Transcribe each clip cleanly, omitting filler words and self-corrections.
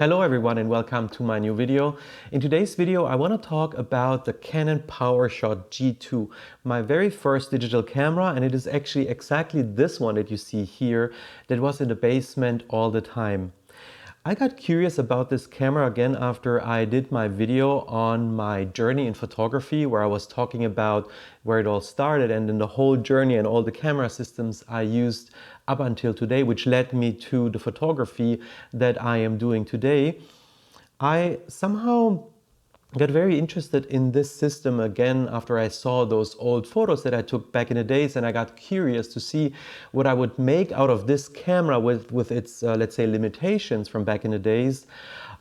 Hello everyone and welcome to my new video. In today's video I want to talk about the Canon Powershot G2, my very first digital camera, and it is actually exactly this one that you see here that was in the basement all the time. I got curious about this camera again after I did my video on my journey in photography, where I was talking about where it all started and then the whole journey and all the camera systems I used up until today, which led me to the photography that I am doing today. I somehow got very interested in this system again after I saw those old photos that I took back in the days, and I got curious to see what I would make out of this camera with its, let's say, limitations from back in the days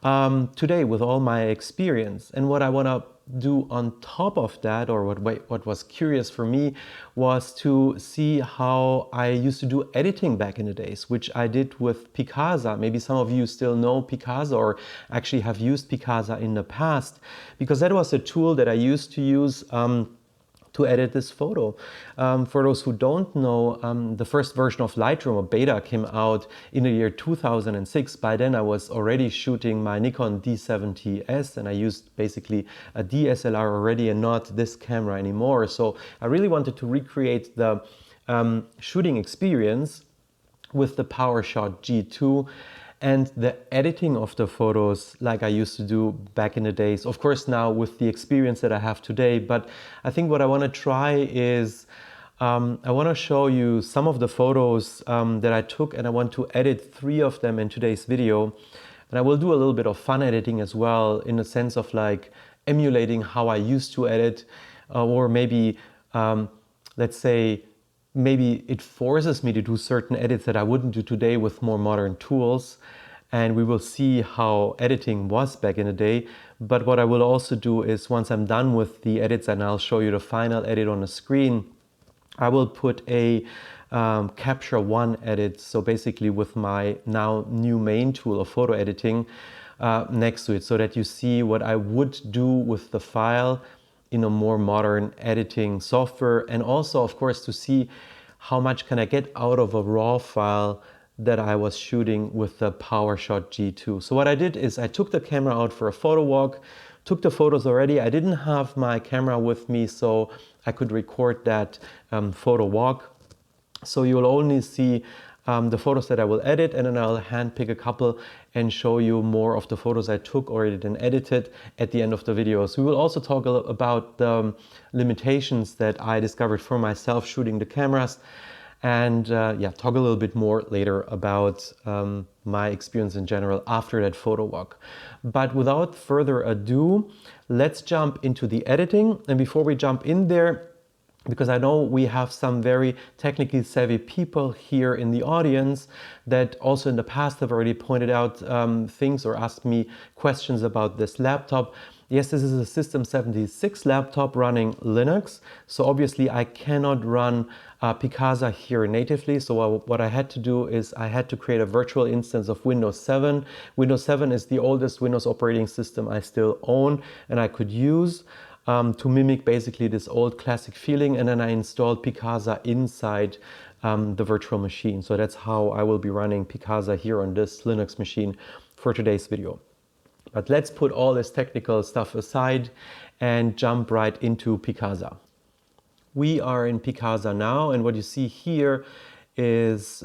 today with all my experience. And what I want to do on top of that, or what was curious for me, was to see how I used to do editing back in the days, which I did with Picasa. Maybe some of you still know Picasa or actually have used Picasa in the past, because that was a tool that I used to use to edit this photo. For those who don't know, the first version of Lightroom, or beta, came out in the year 2006. By then I was already shooting my Nikon D70S, and I used basically a DSLR already and not this camera anymore. So I really wanted to recreate the shooting experience with the Powershot G2 and the editing of the photos like I used to do back in the days. Of course now with the experience that I have today, but I think what I want to try is I want to show you some of the photos that I took, and I want to edit 3 of them in today's video. And I will do a little bit of fun editing as well, in the sense of like emulating how I used to edit, or maybe let's say maybe it forces me to do certain edits that I wouldn't do today with more modern tools. And we will see how editing was back in the day. But what I will also do is, once I'm done with the edits and I'll show you the final edit on the screen, I will put a Capture One edit, so basically with my now new main tool of photo editing, next to it, so that you see what I would do with the file in a more modern editing software, and also of course to see how much can I get out of a raw file that I was shooting with the Powershot G2. So what I did is I took the camera out for a photo walk, took the photos already. I didn't have my camera with me, so I could record that photo walk. So you'll only see the photos that I will edit, and then I'll handpick a couple and show you more of the photos I took already and edited at the end of the video. So we will also talk about the limitations that I discovered for myself shooting the cameras, and yeah, talk a little bit more later about my experience in general after that photo walk. But without further ado, let's jump into the editing. And before we jump in there, because I know we have some very technically savvy people here in the audience that also in the past have already pointed out things or asked me questions about this laptop. Yes, this is a System 76 laptop running Linux, so obviously I cannot run Picasa here natively. So what I had to do is I had to create a virtual instance of Windows 7. Windows 7 is the oldest Windows operating system I still own and I could use to mimic basically this old classic feeling, and then I installed Picasa inside the virtual machine. So that's how I will be running Picasa here on this Linux machine for today's video. But let's put all this technical stuff aside and jump right into Picasa. We are in Picasa now, and what you see here is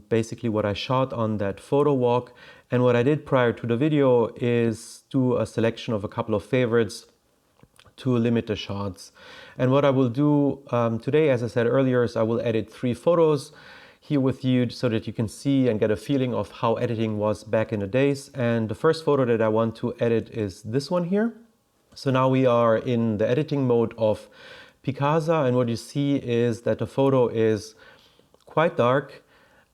basically what I shot on that photo walk. And what I did prior to the video is do a selection of a couple of favorites to limit the shots. And what I will do today, as I said earlier, is I will edit 3 photos here with you so that you can see and get a feeling of how editing was back in the days. And the first photo that I want to edit is this one here. So now we are in the editing mode of Picasa, and what you see is that the photo is quite dark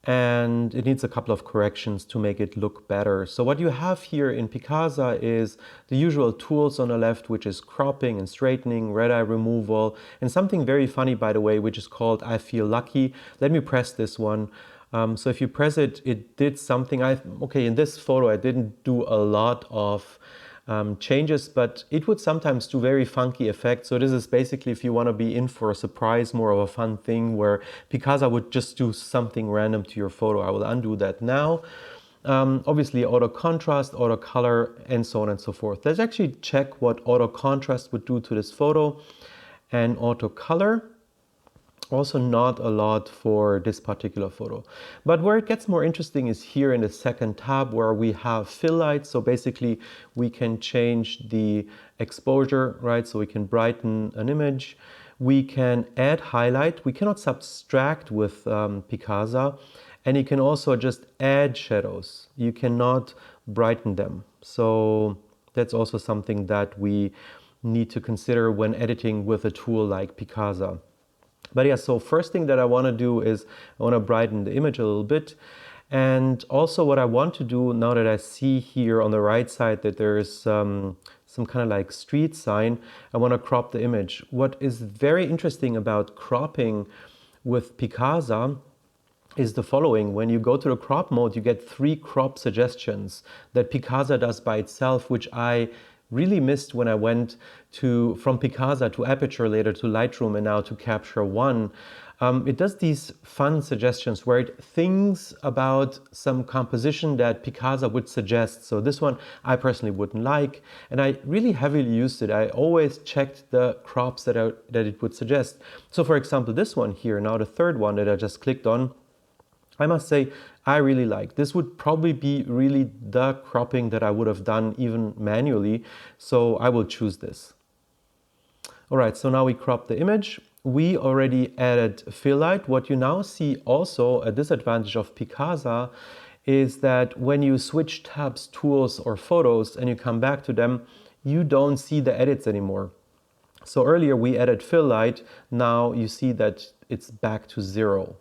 and it needs a couple of corrections to make it look better. So what you have here in Picasa is the usual tools on the left, which is cropping and straightening, red eye removal, and something very funny, by the way, which is called I Feel Lucky. Let me press this one. So if you press it, it did something. Okay, in this photo I didn't do a lot of changes, but it would sometimes do very funky effects. So this is basically if you want to be in for a surprise, more of a fun thing where Picasa would just do something random to your photo. I will undo that now. Obviously auto contrast, auto color, and so on and so forth. Let's actually check what auto contrast would do to this photo, and auto color. Also not a lot for this particular photo. But where it gets more interesting is here in the second tab where we have fill light. So basically we can change the exposure, right? So we can brighten an image. We can add highlight. We cannot subtract with Picasa. And you can also just add shadows. You cannot brighten them. So that's also something that we need to consider when editing with a tool like Picasa. But yeah, so first thing that I want to do is I want to brighten the image a little bit. And also what I want to do now that I see here on the right side that there's some kind of like street sign, I want to crop the image. What is very interesting about cropping with Picasa is the following. When you go to the crop mode, you get 3 crop suggestions that Picasa does by itself, which I really missed when I went from Picasa to Aperture, later to Lightroom, and now to Capture One. It does these fun suggestions where it thinks about some composition that Picasa would suggest. So this one I personally wouldn't like, and I really heavily used it. I always checked the crops that it would suggest. So for example, this one here, now the third one that I just clicked on, I must say, I really like. This would probably be really the cropping that I would have done even manually, so I will choose this. All right, so now we crop the image. We already added fill light. What you now see also, a disadvantage of Picasa, is that when you switch tabs, tools, or photos, and you come back to them, you don't see the edits anymore. So earlier we added fill light, now you see that it's back to 0.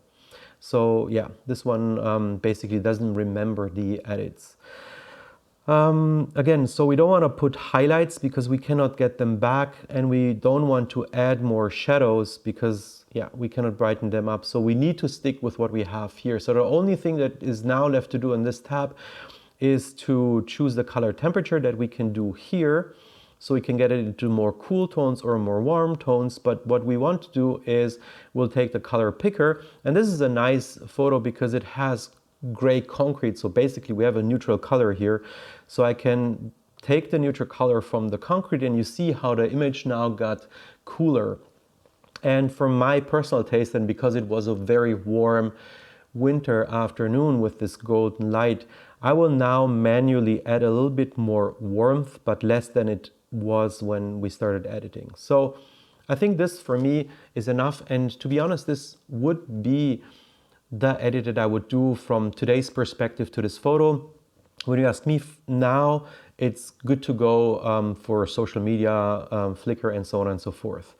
So yeah, this one basically doesn't remember the edits. Again, so we don't want to put highlights because we cannot get them back, and we don't want to add more shadows because yeah, we cannot brighten them up. So we need to stick with what we have here. So the only thing that is now left to do in this tab is to choose the color temperature that we can do here. So we can get it into more cool tones or more warm tones. But what we want to do is we'll take the color picker. And this is a nice photo because it has gray concrete. So basically we have a neutral color here. So I can take the neutral color from the concrete and you see how the image now got cooler. And for my personal taste, and because it was a very warm winter afternoon with this golden light, I will now manually add a little bit more warmth, but less than it was when we started editing. So I think this for me is enough, and to be honest, this would be the edit that I would do from today's perspective to this photo. When you ask me now, it's good to go for social media, Flickr, and so on and so forth.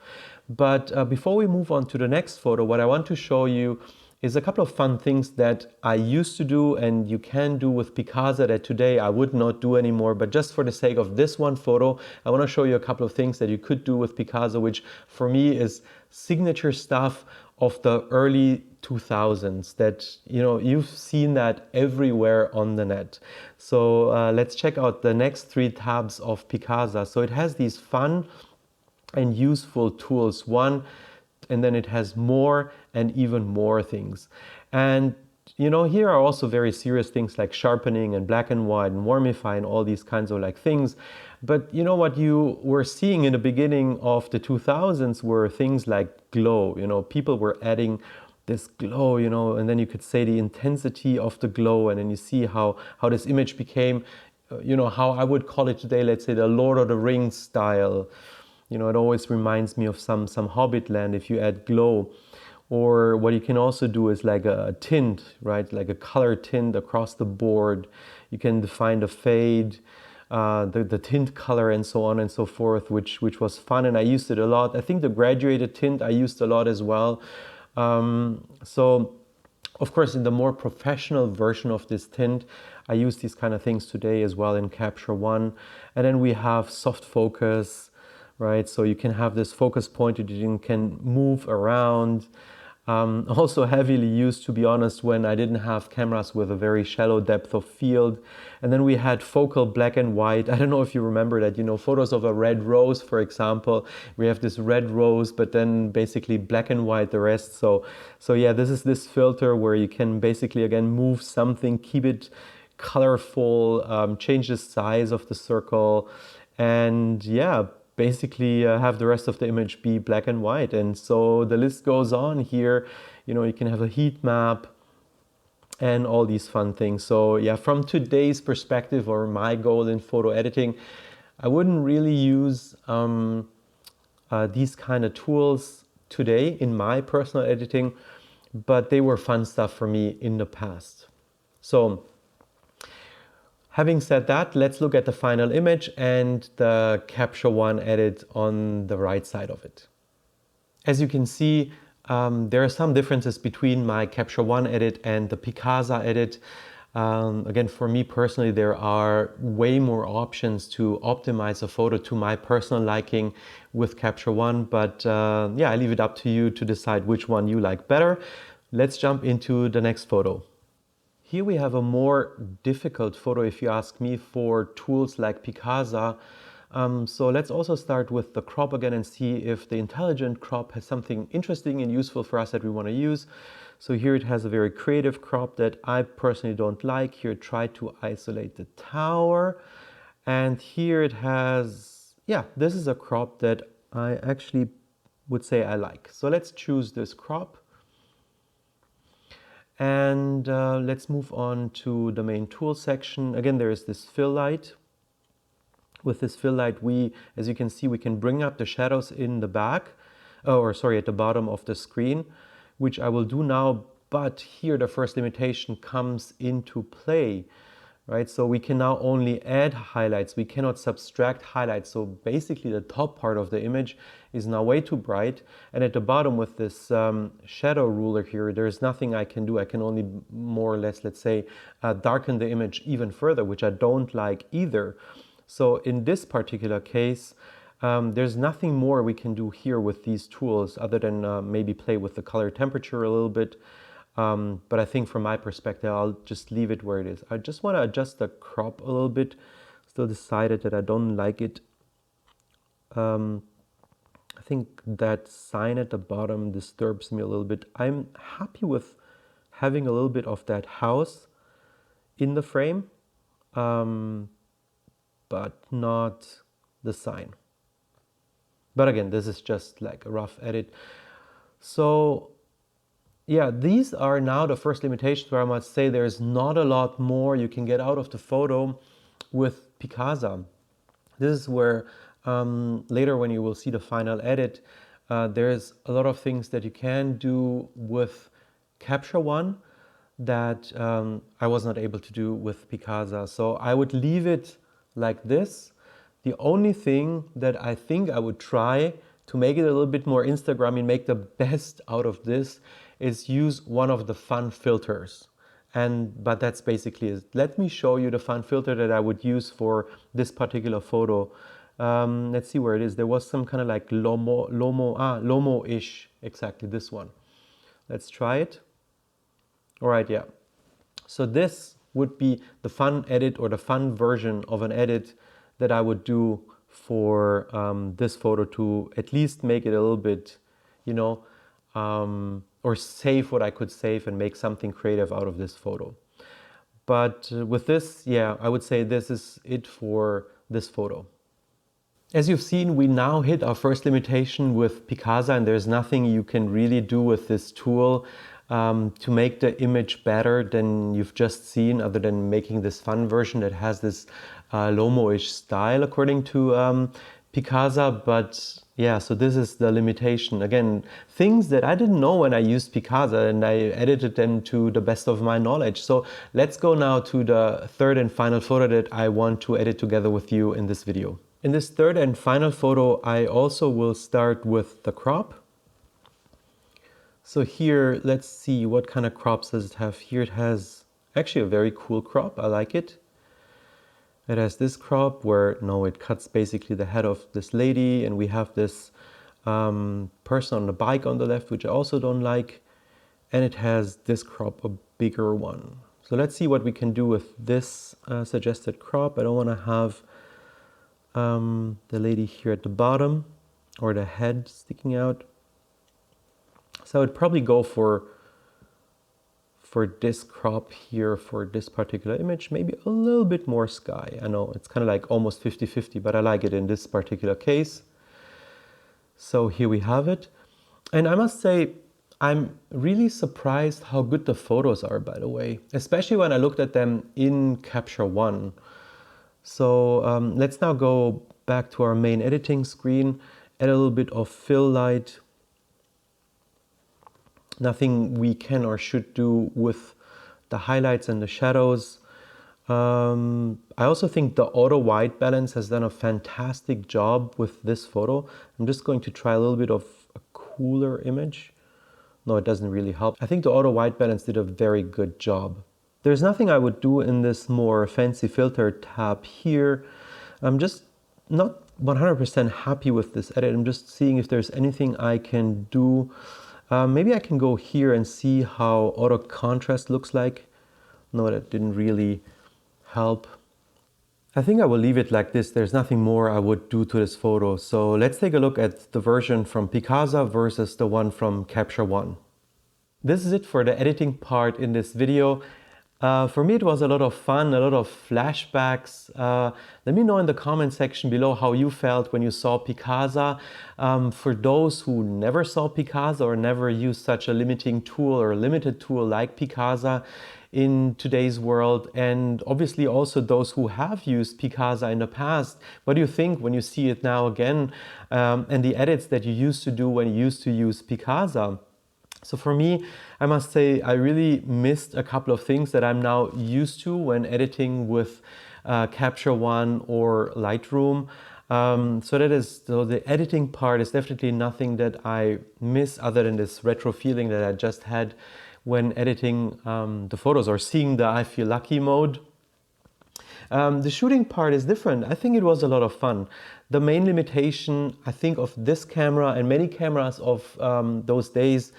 But before we move on to the next photo, what I want to show you is a couple of fun things that I used to do and you can do with Picasa that today I would not do anymore. But just for the sake of this one photo, I want to show you a couple of things that you could do with Picasa, which for me is signature stuff of the early 2000s that, you know, you've seen that everywhere on the net. So let's check out the next 3 tabs of Picasa. So it has these fun and useful tools. One, and then it has more and even more things. And you know, here are also very serious things like sharpening and black and white and warmify and all these kinds of like things. But you know what you were seeing in the beginning of the 2000s were things like glow. You know, people were adding this glow, you know, and then you could say the intensity of the glow, and then you see how this image became, you know, how I would call it today, let's say the Lord of the Rings style. You know, it always reminds me of some Hobbit land if you add glow. Or what you can also do is like a tint, right? Like a color tint across the board. You can define the fade, the tint color, and so on and so forth, which was fun, and I used it a lot. I think the graduated tint I used a lot as well. So of course, in the more professional version of this tint, I use these kind of things today as well in Capture One. And then we have soft focus, right? So you can have this focus point that you can move around. Also heavily used, to be honest, when I didn't have cameras with a very shallow depth of field. And then we had focal black and white. I don't know if you remember that, you know, photos of a red rose, for example. We have this red rose, but then basically black and white the rest. So yeah, this is this filter where you can basically, again, move something, keep it colorful, change the size of the circle, and yeah, basically have the rest of the image be black and white. And so the list goes on here. You know, you can have a heat map and all these fun things. So yeah, from today's perspective, or my goal in photo editing, I wouldn't really use these kind of tools today in my personal editing, but they were fun stuff for me in the past. So having said that, let's look at the final image and the Capture One edit on the right side of it. As you can see, there are some differences between my Capture One edit and the Picasa edit. Again, for me personally, there are way more options to optimize a photo to my personal liking with Capture One, but yeah, I leave it up to you to decide which one you like better. Let's jump into the next photo. Here we have a more difficult photo, if you ask me, for tools like Picasa. So let's also start with the crop again and see if the intelligent crop has something interesting and useful for us that we want to use. So here it has a very creative crop that I personally don't like. Here it tried to isolate the tower. And here it has, yeah, this is a crop that I actually would say I like. So let's choose this crop. And let's move on to the main tool section. Again, there is this fill light. With this fill light, as you can see, we can bring up the shadows in the back, or sorry, at the bottom of the screen, which I will do now. But here the first limitation comes into play, right? So we can now only add highlights. We cannot subtract highlights. So basically the top part of the image is now way too bright. And at the bottom with this shadow ruler here, there's nothing I can do. I can only more or less, let's say, darken the image even further, which I don't like either. So in this particular case, there's nothing more we can do here with these tools other than maybe play with the color temperature a little bit. But I think from my perspective, I'll just leave it where it is. I just want to adjust the crop a little bit. Still decided that I don't like it. I think that sign at the bottom disturbs me a little bit. I'm happy with having a little bit of that house in the frame, but not the sign. But again, this is just like a rough edit. So yeah, these are now the first limitations where I must say there's not a lot more you can get out of the photo with Picasa. This is where later when you will see the final edit, there's a lot of things that you can do with Capture One that I was not able to do with Picasa. So I would leave it like this. The only thing that I think I would try to make it a little bit more Instagrammy and make the best out of this is use one of the fun filters. But that's basically it. Let me show you the fun filter that I would use for this particular photo. Let's see where it is. There was some kind of like Lomo-ish, exactly this one. Let's try it. All right, yeah. So this would be the fun edit or the fun version of an edit that I would do for this photo to at least make it a little bit, you know, or save what I could save and make something creative out of this photo. But with this, yeah, I would say this is it for this photo. As you've seen, we now hit our first limitation with Picasa, and there's nothing you can really do with this tool to make the image better than you've just seen, other than making this fun version that has this Lomo-ish style according to Picasa. But yeah, so this is the limitation. Again, things that I didn't know when I used Picasa, and I edited them to the best of my knowledge. So let's go now to the third and final photo that I want to edit together with you in this video. In this third and final photo, I also will start with the crop. So here, let's see what kind of crops does it have. Here it has actually a very cool crop. I like it. It has this crop where, no, it cuts basically the head of this lady, and we have this person on the bike on the left, which I also don't like. And it has this crop, a bigger one. So let's see what we can do with this suggested crop. I don't want to have the lady here at the bottom or the head sticking out. So I would probably go for for this crop here for this particular image, maybe a little bit more sky. I know it's kind of like almost 50-50, but I like it in this particular case. So here we have it. And I must say, I'm really surprised how good the photos are, by the way, especially when I looked at them in Capture One. So let's now go back to our main editing screen, add a little bit of fill light. Nothing we can or should do with the highlights and the shadows. I also think the auto white balance has done a fantastic job with this photo. I'm just going to try a little bit of a cooler image. No, it doesn't really help. I think the auto white balance did a very good job. There's nothing I would do in this more fancy filter tab here. I'm just not 100% happy with this edit. I'm just seeing if there's anything I can do. Maybe I can go here and see how auto contrast looks like. No, that didn't really help. I think I will leave it like this. There's nothing more I would do to this photo. So let's take a look at the version from Picasa versus the one from Capture One. This is it for the editing part in this video. For me, it was a lot of fun, a lot of flashbacks. Let me know in the comment section below how you felt when you saw Picasa. For those who never saw Picasa or never used such a limiting tool or a limited tool like Picasa in today's world, and obviously also those who have used Picasa in the past, what do you think when you see it now again, and the edits that you used to do when you used to use Picasa? So for me, I must say I really missed a couple of things that I'm now used to when editing with Capture One or Lightroom. So the editing part is definitely nothing that I miss other than this retro feeling that I just had when editing the photos or seeing the I feel lucky mode. The shooting part is different. I think it was a lot of fun. The main limitation, I think, of this camera and many cameras of those days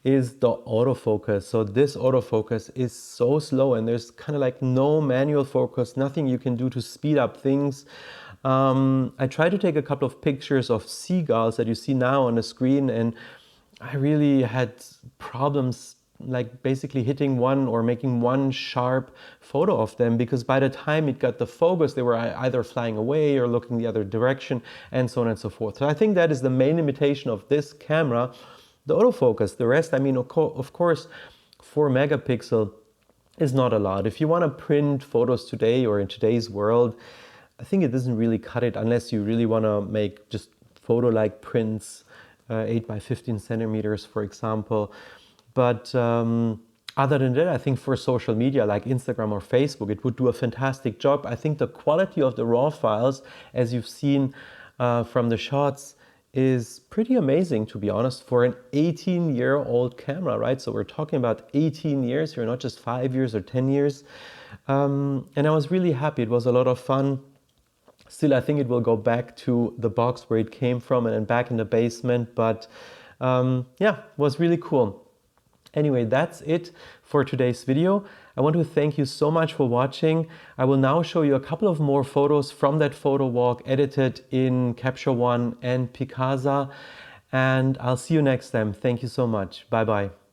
is the autofocus. So this autofocus is so slow and there's kind of like no manual focus, nothing you can do to speed up things. I tried to take a couple of pictures of seagulls that you see now on the screen, and I really had problems like basically hitting one or making one sharp photo of them, because by the time it got the focus, they were either flying away or looking the other direction and so on and so forth. So I think that is the main limitation of this camera, the autofocus. The rest, I mean, of course, 4 megapixel is not a lot. If you want to print photos today or in today's world, I think it doesn't really cut it unless you really want to make just photo-like prints, 8 by 15 centimeters, for example. But other than that, I think for social media like Instagram or Facebook, it would do a fantastic job. I think the quality of the raw files, as you've seen from the shots, is pretty amazing, to be honest, for an 18-year-old camera, right? So we're talking about 18 years here, not just 5 years or 10 years. And I was really happy. It was a lot of fun. Still, I think it will go back to the box where it came from and then back in the basement. But yeah, it was really cool. Anyway, that's it for today's video. I want to thank you so much for watching. I will now show you a couple of more photos from that photo walk edited in Capture One and Picasa. And I'll see you next time. Thank you so much. Bye-bye.